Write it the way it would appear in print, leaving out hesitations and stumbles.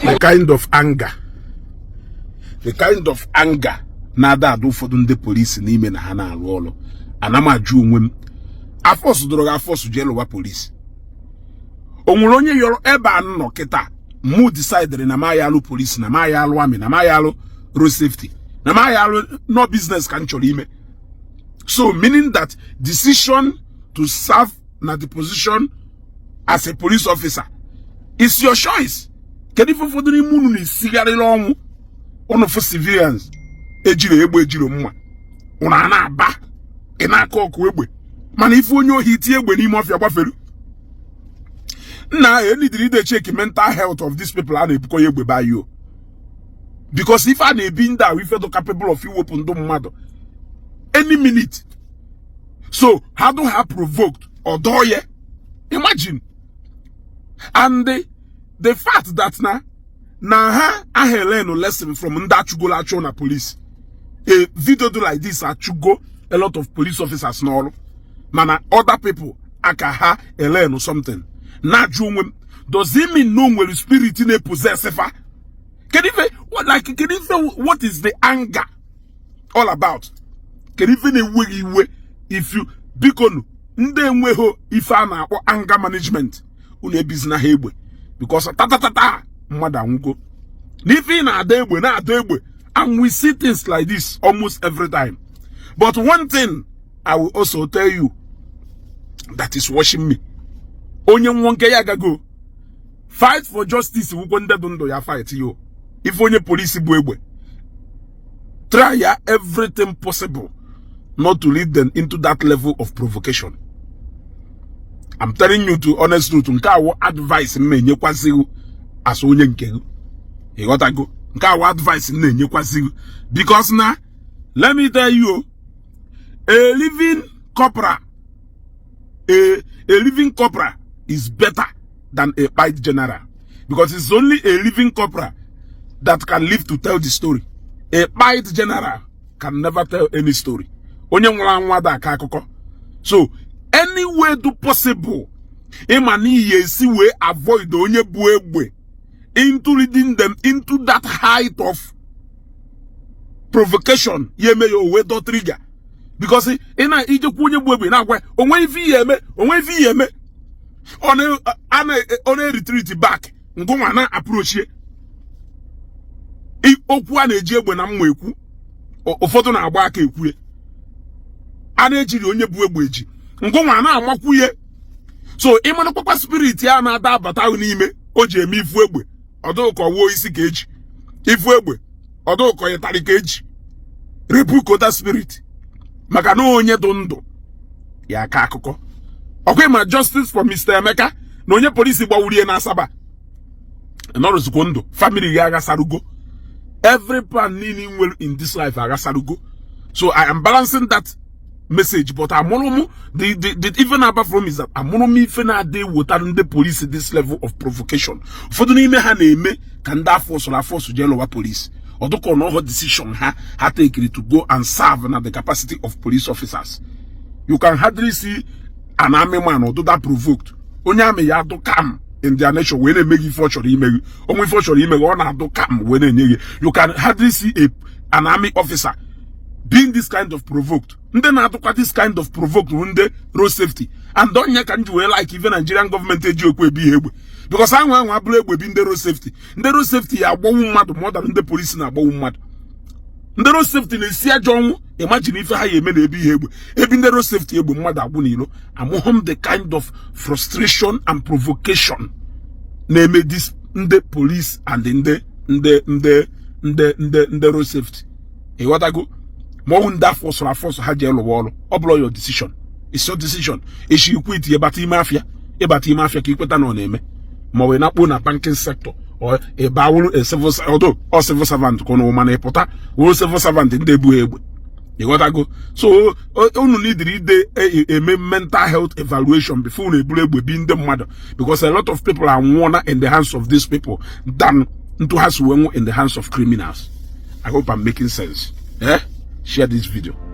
The kind of anger na-ada adụ ụfọdụ ndị polisi n'ime na ha na-arụ ọrụ. Ana m ajụ onwe m, afọsụ dọrọ afọsụ jee lụwa polisi. O nwere onye yọrọ ebe a nọ kịta mụ decidere na ma ya alụ polisi, na ma ya alụ amị, na ma ya alụ road safety, na ma ya alụ no business ka m chọrọ ime. So meaning that decision to serve na the position as a police officer is your choice. Kedu ife ụfọdụ n'ime unu na-esigharịrị ọnwụ unu for civilians ejiri egbe ejiri mma unu na-aba ị na-aka ọkụ egbe mana ife onye ohi tie egbe n'ime ọfịa gbafere. Nna need to check mental health of these people a na-ebukọ ya egbe by you, because if a na-ebi ndị ahụ ife dị capable of iwepụ ndụ mmadụ any minute, so how do have provoked or do ye imagine. And the fact that na ha ahelen lesson from ndachugo acho na police. A video do like this achugo a lot of police officers no mana other people aka ha elen or something. Na jumwem does it mean no well spirit in a possessive? Can you say what is the anger all about? Can even a way if you bikonu ndenweho if ana anger management une business hebwe because ta mother ungo living na adegbe and we see things like this almost every time. But one thing I will also tell you that is watching me, onye nwanke ya gago fight for justice wukonde dundo ya fight yo. If onye police bu egbe, try ya everything possible not to lead them into that level of provocation. I'm telling you to honest truth, nka wo advice me nyekwazigu as onye nkegu. You got to go. Nka wo advice me nyekwazigu because now let me tell you, a living corporal is better than a white general, because it's only a living corporal that can live to tell the story. A white general can never tell any story. Onye nwara nwa da aka akụkọ. So any way do possible, imani yesi we avoid onye bu egbe into leading them into that height of provocation. Yeme yo we do trigger, because ina ije ku onye bu egbe na agwa onwe ifi yeme on a retreat back ngwa na approach ye okwu a na-eji egbe na mma ekwu ụfọdụ na-agba aka ekwu a na-ejiri onye bu egbe eji ngwa na amakwuye. So ịmanụ kpakpa spirit ya na-ada abata n'ime o ji eme ifu egbe ọdụkọ wuo isi ka eji ifu egbe ọdụkọ yitari ka eji rebuke that spirit maka na onye dị ndụ ya aka akụkọ. Okay, ma justice for Mr. Emeka na onye polisi gbawurie na Asaba nọrọzikwo ndụ family ya agasarugo. Every plan needing well in this life agasarugo. So I am balancing that message, but amonomu the even apart from is that amonomu ife na dey wotare the police this level of provocation. Fodo n'ime ha na-eme ka nda force je lowa police. Odoko no ho decision ha take it to go and serve na the capacity of police officers. You can hardly see an army man or do that provoked. Onye ame ya do calm in their nature when they make it for sure email. Only for sure email or do calm when they you can hardly see an army officer being this kind of provoked. Then I look at this kind of provoked when they road safety. And don't you can do like even Nigerian government behave. Because I want to blame with the road safety. The road safety are more than the police in a mad. The road safety is here, John. Imagine if I may be able. Even the road safety able mother bunilo. I'm the kind of frustration and provocation. Name this the police and in the road safety. Hey, what I go? More than that force had yellow wall. Upload your decision. It's your decision. If you quit your batty mafia, keep it on name. More when up on a banking sector. Or a bowl, a civil servant, or civil servant, kono man a pota, or civil servant in the bueb. You got to go. So, only need a mental health evaluation before we be in the mother. Because a lot of people are more in the hands of these people than in the hands of criminals. I hope I'm making sense. Share this video.